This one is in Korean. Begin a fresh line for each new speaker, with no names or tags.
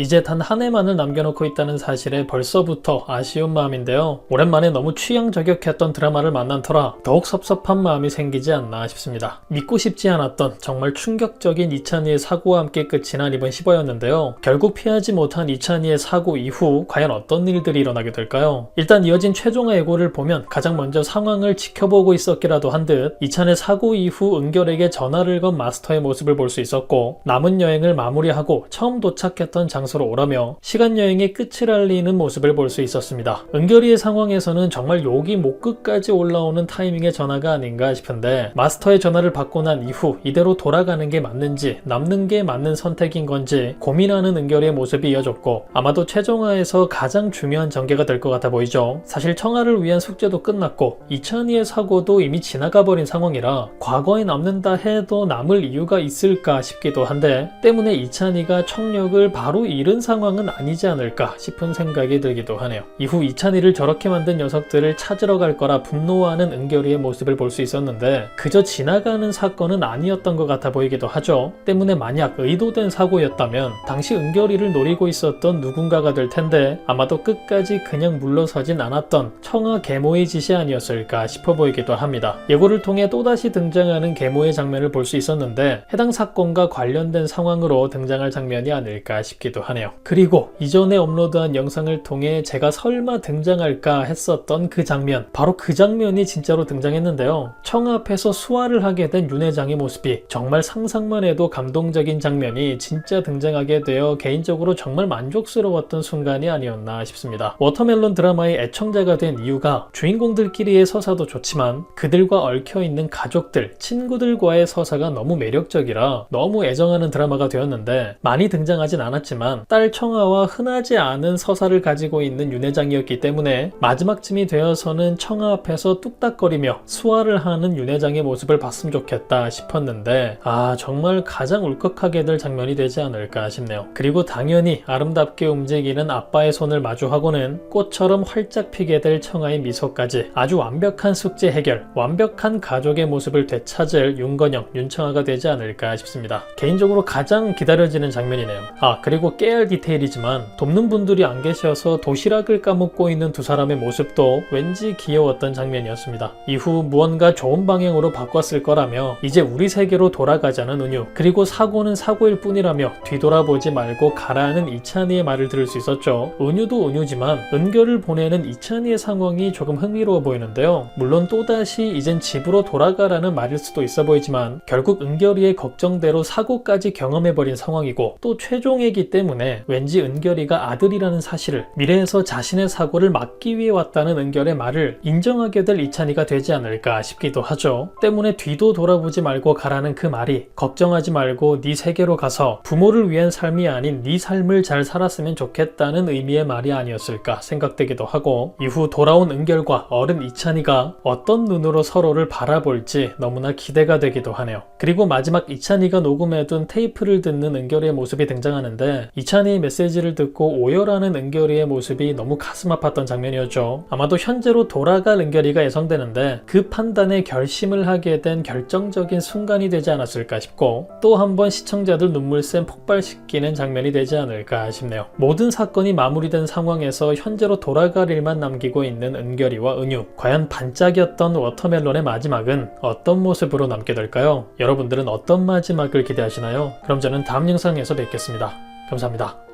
이제 단 한 해만을 남겨놓고 있다는 사실에 벌써부터 아쉬운 마음인데요. 오랜만에 너무 취향 저격했던 드라마를 만난 터라 더욱 섭섭한 마음이 생기지 않나 싶습니다. 믿고 싶지 않았던 정말 충격적인 이찬희의 사고와 함께 끝이 난 이번 15였는데요. 결국 피하지 못한 이찬희의 사고 이후 과연 어떤 일들이 일어나게 될까요? 일단 이어진 최종화 예고를 보면 가장 먼저 상황을 지켜보고 있었기라도 한 듯 이찬의 사고 이후 은결에게 전화를 건 마스터의 모습을 볼 수 있었고, 남은 여행을 마무리하고 처음 도착했던 장소로 오라며 시간 여행의 끝을 알리는 모습을 볼 수 있었습니다. 은결이의 상황에서는 정말 욕이 목끝까지 올라오는 타이밍의 전화가 아닌가 싶은데, 마스터의 전화를 받고 난 이후 이대로 돌아가는 게 맞는지 남는 게 맞는 선택인 건지 고민하는 은결이의 모습이 이어졌고, 아마도 최종화에서 가장 중요한 전개가 될 것 같아 보이죠. 사실 청아를 위한 숙제도 끝났고 이찬희의 사고도 이미 지나가 버린 상황이라 과거에 남는다 해도 남을 이유가 있을까 싶기도 한데, 때문에 이찬희가 청력을 바로 잃은 상황은 아니지 않을까 싶은 생각이 들기도 하네요. 이후 이찬희를 저렇게 만든 녀석들을 찾으러 갈 거라 분노하는 은결이의 모습을 볼 수 있었는데, 그저 지나가는 사건은 아니었던 것 같아 보이기도 하죠. 때문에 만약 의도된 사고였다면 당시 은결이를 노리고 있었던 누군가가 될 텐데, 아마도 끝까지 그냥 물러서진 않았던 청아 계모의 짓이 아니었을까 싶어 보이기도 합니다. 예고를 통해 또다시 등장하는 계모의 장면을 볼 수 있었는데, 해당 사건과 관련된 상황으로 등장할 장면이 아닐까 싶기도 하네요. 그리고 이전에 업로드한 영상을 통해 제가 설마 등장할까 했었던 그 장면, 바로 그 장면이 진짜로 등장했는데요. 청아 앞에서 수화를 하게 된 윤회장의 모습이 정말 상상만 해도 감동적인 장면이 진짜 등장하게 되어 개인적으로 정말 만족스러웠던 순간이 아니었나 싶습니다. 워터멜론 드라마의 애청자가 된 이유가 주인공들끼리의 서사도 좋지만 그들과 얽혀있는 가족들, 친구들과의 서사가 너무 매력적이라 너무 애정하는 드라마가 되었는데, 많이 등장하진 않았지만 딸 청아와 흔하지 않은 서사를 가지고 있는 윤회장이었기 때문에 마지막쯤이 되어서는 청아 앞에서 뚝딱거리며 수화를 하는 윤회장의 모습을 봤으면 좋겠다 싶었는데, 정말 가장 울컥하게 될 장면이 되지 않을까 싶네요. 그리고 당연히 아름답게 움직이는 아빠의 손을 마주하고는 꽃처럼 활짝 피게 될 청아의 미소까지 아주 완벽한 숙제 해결, 완벽한 가족의 모습을 되찾을 윤건영, 윤청아가 되지 않을까 싶습니다. 개인적으로 가장 기다려지는 장면이네요. 그리고 깨알 디테일이지만 돕는 분들이 안 계셔서 도시락을 까먹고 있는 두 사람의 모습도 왠지 귀여웠던 장면이었습니다. 이후 무언가 좋은 방향으로 바꿨을 거라며 이제 우리 세계로 돌아가자는 은유, 그리고 사고는 사고일 뿐이라며 뒤돌아보지 말고 가라는 이찬희의 말을 들을 수 있었죠. 은유도 은유지만 은결을 보내는 이찬희의 상황이 조금 흥미로워 보이는데요. 물론 또다시 이젠 집으로 돌아가라는 말일 수도 있어 보이지만 결국 은결이의 걱정대로 사고까지 경험해버린 상황이고, 또 최종이기 때문에 왠지 은결이가 아들이라는 사실을, 미래에서 자신의 사고를 막기 위해 왔다는 은결의 말을 인정하게 될 이찬희가 되지 않을까 싶기도 하죠. 때문에 뒤도 돌아보지 말고 가라는 그 말이 걱정하지 말고 네 세계로 가서 부모를 위한 삶이 아닌 네 삶을 잘 살았으면 좋겠다는 의미의 말이 아니었을까 생각되기도 하고, 이후 돌아온 은결과 어른 이찬희가 어떤 눈으로 서로를 바라볼지 너무나 기대가 되기도 하네요. 그리고 마지막 이찬희가 녹음해둔 테이프를 듣는 은결이의 모습이 등장하는데, 이찬희의 메시지를 듣고 오열하는 은결이의 모습이 너무 가슴 아팠던 장면이었죠. 아마도 현재로 돌아갈 은결이가 예상되는데 그 판단에 결심을 하게 된 결정적인 순간이 되지 않았을까 싶고, 또 한 번 시청자들 눈물샘 폭발시키는 장면이 되지 않을까 싶네요. 모든 사건이 마무리된 상황에서 현재로 돌아갈 일만 남기고 있는 은결이와 은유, 과연 반짝였던 워터멜론의 마지막은 어떤 모습으로 남게 될까요? 여러분들은 어떤 마지막을 기대하시나요? 그럼 저는 다음 영상에서 뵙겠습니다. 감사합니다.